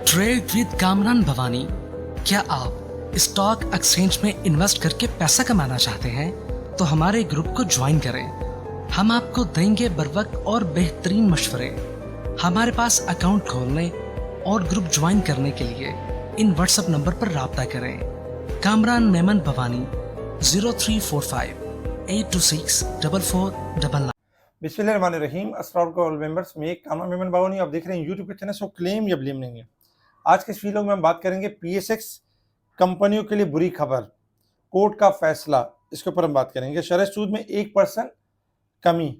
Trade with Kamran Bhavani. क्या आप stock exchange में इन्वेस्ट करके पैसा कमाना चाहते हैं तो हमारे ग्रुप को ज्वाइन करें। हम आपको देंगे बर वक्त और बेहतरीन मशवरे। हमारे पास अकाउंट खोलने और ग्रुप ज्वाइन करने के लिए इन व्हाट्सएप नंबर पर राब्ता करें। कामरान मेमन भवानी 0345-826-4499। बिस्मिल्लाहिर्रहमानिर्रहीम। अस्सलाम वालेकुम ऑल मेंबर्स। मैं कामरान मेमन भवानी, आप देख रहे हैं यूट्यूब के चैनल सो क्लेम या ब्लेम नहीं है। आज के इस वीडियो में हम बात करेंगे पीएसएक्स कंपनियों के लिए बुरी खबर, कोर्ट का फैसला, इसके ऊपर हम बात करेंगे। शरह सूद में 1% कमी,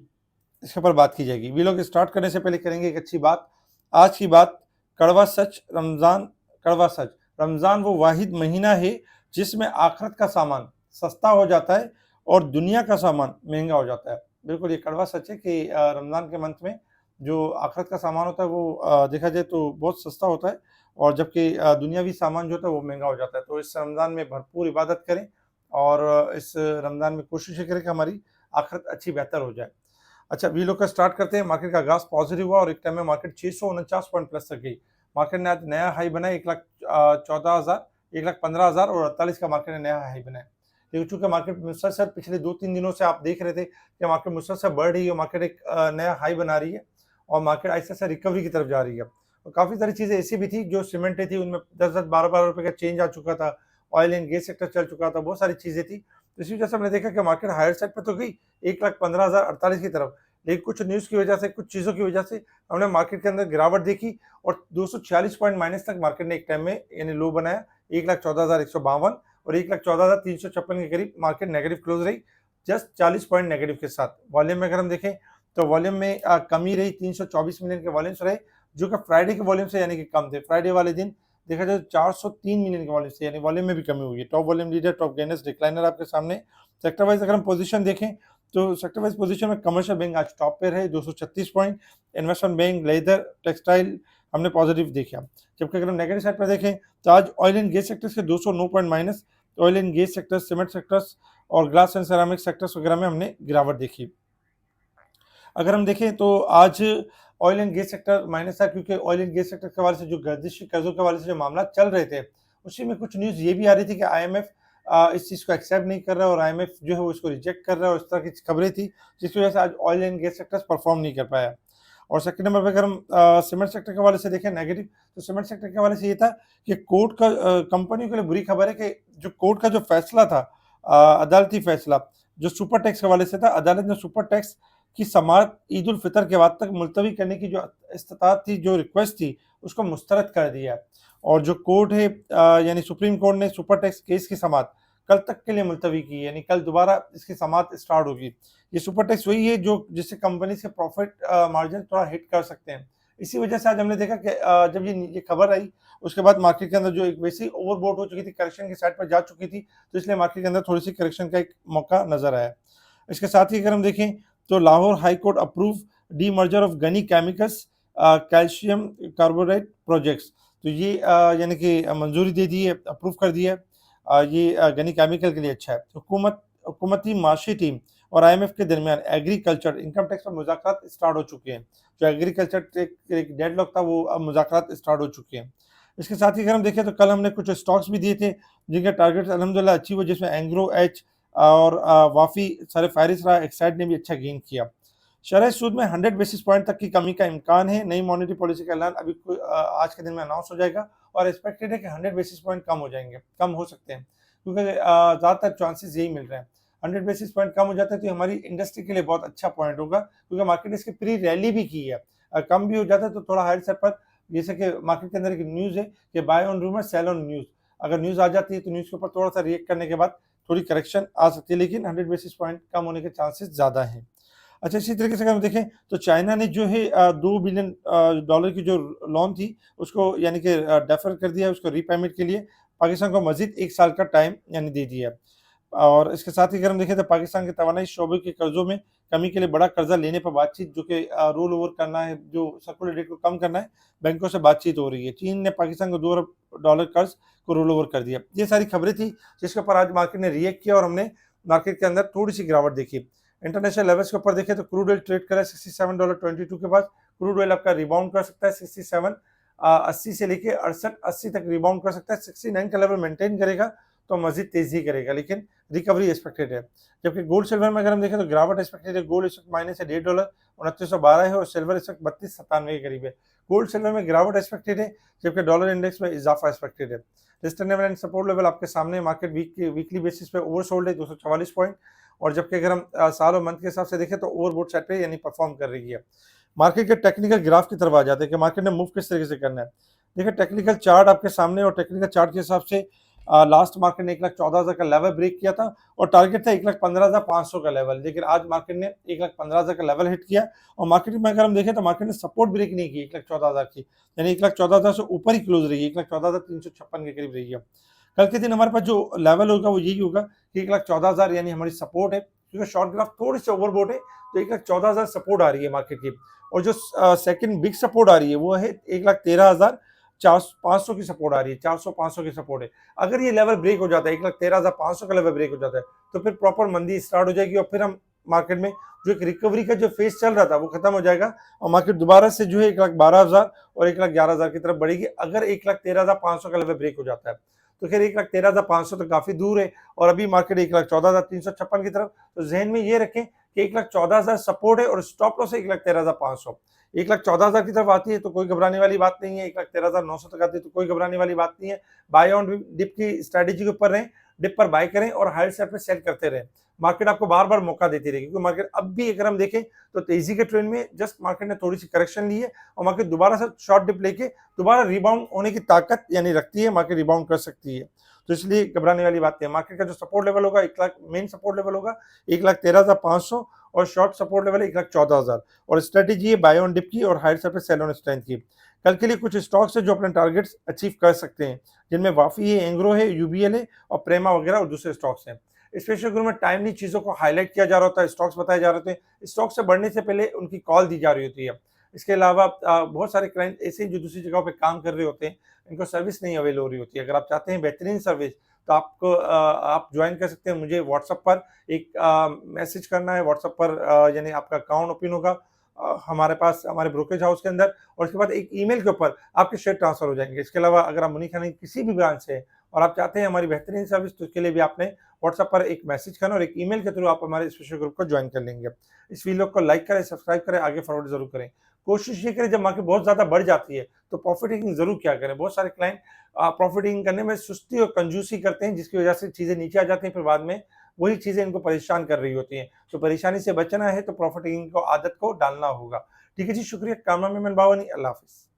इसके ऊपर बात की जाएगी। वीडियो के स्टार्ट करने से पहले करेंगे एक अच्छी बात। आज की बात, कड़वा सच रमज़ान। कड़वा सच, रमज़ान वो वाहिद महीना है जिसमें आखिरत का सामान सस्ता हो जाता है और दुनिया का सामान महंगा हो जाता है। बिल्कुल ये कड़वा सच है कि रमज़ान के मंथ में जो आखिरत का सामान होता है वो देखा जाए तो बहुत सस्ता होता है, और जबकि दुनियावी सामान जो होता है वो महंगा हो जाता है। तो इस रमज़ान में भरपूर इबादत करें और इस रमज़ान में कोशिश करें कि हमारी आखिरत अच्छी बेहतर हो जाए। अच्छा, वीडियो का स्टार्ट करते हैं। मार्केट का आगाज पॉजिटिव हुआ और एक टाइम में मार्केट 649 पॉइंट प्लस तक गई। मार्केट ने आज नया हाई बनाया 1,14,000, 1,15,000 और 48 का मार्केट ने नया हाई बनाया। लेकिन चूंकि मार्केट मुसलसल पिछले 2-3 दिनों से आप देख रहे थे कि मार्केट मुसलसल बढ़ रही है, मार्केट एक नया हाई बना रही है और मार्केट ऐसे ऐसे रिकवरी की तरफ जा रही है। और काफ़ी सारी चीज़ें ऐसी भी थी जो सीमेंटेड थी, उनमें 10-10, 12-12 रुपये का चेंज आ चुका था। ऑयल एंड गैस सेक्टर चल चुका था, बहुत सारी चीज़ें थी। तो इसी वजह से हमने देखा कि मार्केट हायर साइड पर तो गई 1,15,048 की तरफ, लेकिन कुछ न्यूज़ की वजह से, कुछ चीज़ों की वजह से हमने मार्केट के अंदर गिरावट देखी और 246 पॉइंट माइनस तक मार्केट ने एक टाइम में यानी लो बनाया। 1,14,152 और 1,14,356 के करीब मार्केट नेगेटिव क्लोज रही, जस्ट 40 पॉइंट नेगेटिव के साथ। वॉल्यूम में अगर हम देखें तो वॉल्यूम में कमी रही, 324 मिलियन के वॉल्यूम्स रहे जो कि फ्राइडे के वॉल्यूम से यानी कि कम थे। फ्राइडे वाले दिन देखा जाए 403 मिलियन के वॉल्यूम से, यानी वॉल्यूम में भी कमी हुई है। Top volume leader, top gainers, decliner आपके सामने। सेक्टर वाइज अगर हम पोजीशन देखें तो सेक्टर वाइज पोजीशन में कमर्शियल बैंक आज टॉप पे रहे 236 point, investment bank, leather, textile हमने पॉजिटिव देखा। जबकि अगर हम नेगेटिव साइड पर देखें तो आज ऑयल एंड गैस सेक्टर्स के 209 point minus, oil and gas sector, cement sectors और ग्लास एंड सेरामिक सेक्टर्स वगैरह में हमने गिरावट देखी। अगर हम देखें तो आज oil and gas sector minus था, क्योंकि ऑयल एंड गैस सेक्टर के हवाले से जो गर्दिशी कर्जों के हवाले से जो मामला चल रहे थे उसी में कुछ न्यूज़ ये भी आ रही थी कि आईएमएफ इस चीज़ को एक्सेप्ट नहीं कर रहा है और आईएमएफ जो है वो इसको रिजेक्ट कर रहा है, और इस तरह की खबरें थी जिसकी वजह से आज oil and gas sector perform नहीं कर पाया। और सेकंड नंबर पर अगर हम सीमेंट सेक्टर के हवाले से देखें नेगेटिव, तो सीमेंट सेक्टर के हवाले से ये था कि कोर्ट का कंपनियों के लिए बुरी खबर है कि जो कोर्ट का जो फैसला था, अदालती फैसला जो सुपर टैक्स के हवाले से था, अदालत ने सुपर टैक्स की समाअत ईद उल फितर के बाद तक मुलतवी करने की जो इस्तात थी, जो रिक्वेस्ट थी, उसको मुस्तरद कर दिया। और जो कोर्ट है यानी सुप्रीम कोर्ट ने सुपर टैक्स केस की समाअत कल तक के लिए मुलतवी की, यानी कल दोबारा इसकी समाअत स्टार्ट होगी। ये सुपर टैक्स वही है जो जिससे कंपनी से प्रॉफिट मार्जिन थोड़ा हिट कर सकते हैं। इसी वजह से आज हमने देखा कि जब ये खबर आई उसके बाद मार्केट के अंदर जो एक वैसी ओवरबोट हो चुकी थी, करेक्शन की साइड पर जा चुकी थी, तो इसलिए मार्केट के अंदर थोड़ी सी करेक्शन का एक मौका नजर आया। इसके साथ ही अगर हम देखें तो Lahore high court approved merger of Ghani chemicals calcium carbonate projects. तो ये यानी कि मंजूरी दे दी है, अप्रूव कर दिया है। ये गनी केमिकल के लिए अच्छा है। हुकूमती माशी टीम और आईएमएफ के दरमियान एग्रीकल्चर इनकम टैक्स पर मुज़ाकरात स्टार्ट हो चुके हैं। जो एग्रीकल्चर एक डेडलॉक था वो अब मुज़ाकरात स्टार्ट हो चुके हैं। इसके साथ ही अगर हम देखें तो कल हमने कुछ स्टॉक्स भी दिए थे जिनके टारगेट्स अल्हम्दुलिल्लाह अचीव हुए, जिसमें एंग्रो एच और वाफी सारे फायरिस रहा, एक्साइड ने भी अच्छा गेन किया। शरह सूद में 100 बेसिस पॉइंट तक की कमी का इम्कान है। नई मॉनेटरी पॉलिसी का ऐलान अभी आज के दिन में अनाउंस हो जाएगा और एक्सपेक्टेड है कि 100 बेसिस पॉइंट कम हो जाएंगे, कम हो सकते हैं, क्योंकि ज़्यादातर चांसेस यही मिल रहे हैं। 100 बेसिस पॉइंट कम हो जाता है तो हमारी इंडस्ट्री के लिए बहुत अच्छा पॉइंट होगा, क्योंकि मार्केट ने इसकी प्री रैली भी की है। कम भी हो जाता है तो थोड़ा हायर साइड पर, जैसे कि मार्केट के अंदर एक न्यूज़ है कि buy on rumour sell on news. अगर न्यूज़ आ जाती है तो न्यूज़ के ऊपर थोड़ा सा रिएक्ट करने के बाद थोड़ी करेक्शन आ सकती है, लेकिन 100 बेसिस पॉइंट कम होने के चांसेस ज़्यादा हैं। अच्छा, इसी तरीके से अगर हम देखें तो चाइना ने जो है $2 बिलियन की जो लोन थी उसको यानी कि डेफर कर दिया है, उसको रीपेमेंट के लिए पाकिस्तान को मजीद 1 साल का टाइम यानी दे दिया है। और इसके साथ ही अगर हम देखें तो पाकिस्तान के तवानाई शोबे के कर्जों में कमी के लिए बड़ा कर्जा लेने पर बातचीत, जो कि रोल ओवर करना है, जो सर्कुलर डेट को कम करना है, बैंकों से बातचीत हो रही है। चीन ने पाकिस्तान को $2 अरब कर्ज को रोल ओवर कर दिया। ये सारी खबरें थी जिसके ऊपर आज मार्केट ने रिएक्ट किया और हमने मार्केट के अंदर थोड़ी सी गिरावट देखी। इंटरनेशनल लेवल्स के ऊपर देखें तो क्रूड ऑयल ट्रेड कर रहा है $67.22 के पास। क्रूड ऑयल आपका रिबाउंड कर सकता है 67 80 से लेके 68-80 तक रिबाउंड कर सकता है। 69 का लेवल मेंटेन करेगा तो मजीद तेजी करेगा, लेकिन रिकवरी एक्सपेक्टेड है। जबकि गोल्ड सिल्वर में अगर हम देखें तो गिरावट एक्सपेक्टेड है। गोल्ड इस वक्त माइनस है $1.5 2912 है और सिल्वर इस वक्त 3297 के करीब है। गोल्ड सिल्वर में गिरावट एक्सपेक्टेड है, जबकि डॉलर इंडेक्स में इजाफा एक्सपेक्टेड है। Resistance level and support level आपके सामने, मार्केट वीकली बेसिस पे ओवरसोल्ड है 244 पॉइंट, और जबकि अगर हम साल और मंथ के हिसाब से देखें तो ओवरबोट साइड पे यानी परफॉर्म कर रही है। मार्केट के टेक्निकल ग्राफ की तरफ आ जाते हैं कि मार्केट ने मूव किस तरीके से करना है। देखिए टेक्निकल चार्ट आपके सामने, और टेक्निकल चार्ट के हिसाब से लास्ट मार्केट ने 1,14,000 का लेवल ब्रेक किया था और टारगेट था 1,15,500 का लेवल, लेकिन आज मार्केट ने 1,15,000 का लेवल हिट किया। और मार्केट में अगर हम देखें तो मार्केट ने सपोर्ट ब्रेक नहीं की 1,14,000 की, यानी 1,14,000 से ऊपर ही क्लोज रही है, 1,14,356 के करीब रही है। कल के दिन हमारे पास जो लेवल होगा वो यही होगा कि 1,14,000 यानी हमारी सपोर्ट है, क्योंकि शॉर्ट ग्राफ थोड़ी सी ओवरबोट है तो 1,14,000 सपोर्ट आ रही है मार्केट की। और जो सेकंड बिग सपोर्ट आ रही है वो है 1,13,500 की सपोर्ट आ रही है, 400-500 की सपोर्ट है। अगर ये लेवल ब्रेक हो जाता है, 1,13,500 का लेवल ब्रेक हो जाता है, तो फिर प्रॉपर मंदी स्टार्ट हो जाएगी और फिर हम मार्केट में जो एक रिकवरी का जो फेज चल रहा था वो खत्म हो जाएगा और मार्केट दोबारा से जो है 1,12,000 और 1,11,000 की तरफ बढ़ेगी। अगर 1,13,500 का लेवल ब्रेक हो जाता है तो फिर 1,13,500 तो काफी दूर है और अभी मार्केट 1,14,356 की तरफ। तो जहन में ये रखें कि 1,14,000 सपोर्ट है और स्टॉप लॉस है 1,13,500। 1,14,000 की तरफ आती है तो कोई घबराने वाली बात नहीं है, 1,13,900 तक आती है तो कोई घबराने वाली बात नहीं है। बाय ऑन डिप की स्ट्रेटेजी के ऊपर रहें, डिप पर बाय करें और हायर साइड पे सेल करते रहें। मार्केट आपको बार बार मौका देती रहेगी, क्योंकि मार्केट अब भी अगर हम देखें तो तेजी के ट्रेंड में जस्ट मार्केट ने थोड़ी सी करेक्शन ली है और मार्केट दोबारा से शॉर्ट डिप लेके दोबारा रिबाउंड होने की ताकत यानी रखती है, मार्केट रिबाउंड कर सकती है। तो इसलिए घबराने वाली बात नहीं है। मार्केट का जो सपोर्ट लेवल होगा 1,00,000, मेन सपोर्ट लेवल होगा 1,13,500 और शॉर्ट सपोर्ट लेवल है 1,14,000 और स्ट्रेटेजी है बाय ऑन डिप की और हायर साइड पे सेल ऑन स्ट्रेंथ की। कल के लिए कुछ स्टॉक्स है जो अपने टारगेट्स अचीव कर सकते हैं, जिनमें वाफी है, एंग्रो है, यूबीएल है और प्रेमा वगैरह और दूसरे स्टॉक्स हैं। स्पेशल ग्रुप में टाइमली चीजों को हाईलाइट किया जा रहा होता है, स्टॉक्स बताए जा रहे होते हैं, स्टॉक से बढ़ने से पहले उनकी कॉल दी जा रही होती है। इसके अलावा बहुत सारे क्लाइंट ऐसे हैं जो दूसरी जगह पे काम कर रहे होते हैं, इनको सर्विस नहीं अवेल हो रही होती है। अगर आप चाहते हैं बेहतरीन सर्विस तो आपको आप ज्वाइन कर सकते हैं। मुझे व्हाट्सएप पर एक मैसेज करना है, व्हाट्सएप पर यानी आपका अकाउंट ओपन होगा हमारे पास हमारे ब्रोकरेज हाउस के अंदर, और उसके बाद एक ईमेल के ऊपर आपके शेयर ट्रांसफर हो जाएंगे। इसके अलावा अगर आप मुनी खानी किसी भी ब्रांच से और आप चाहते हैं हमारी बेहतरीन सर्विस, तो उसके लिए भी आपने व्हाट्सएप पर एक मैसेज करना और एक ईमेल के थ्रू आप हमारे स्पेशल ग्रुप को ज्वाइन कर लेंगे। इस वीडियो को लाइक करें, सब्सक्राइब करें, आगे फॉरवर्ड जरूर करें। कोशिश ये करें जब मार्केट बहुत ज्यादा बढ़ जाती है तो प्रॉफिट टेकिंग जरूर क्या करें। बहुत सारे क्लाइंट प्रॉफिट टेकिंग करने में सुस्ती और कंजूसी करते हैं, जिसकी वजह से चीजें नीचे आ जाती हैं, फिर बाद में वही चीजें इनको परेशान कर रही होती हैं। तो परेशानी से बचना है तो प्रॉफिट टेकिंग को आदत को डालना होगा। ठीक है जी, शुक्रिया। कामना मेमन बावनी, अल्लाह हाफिज।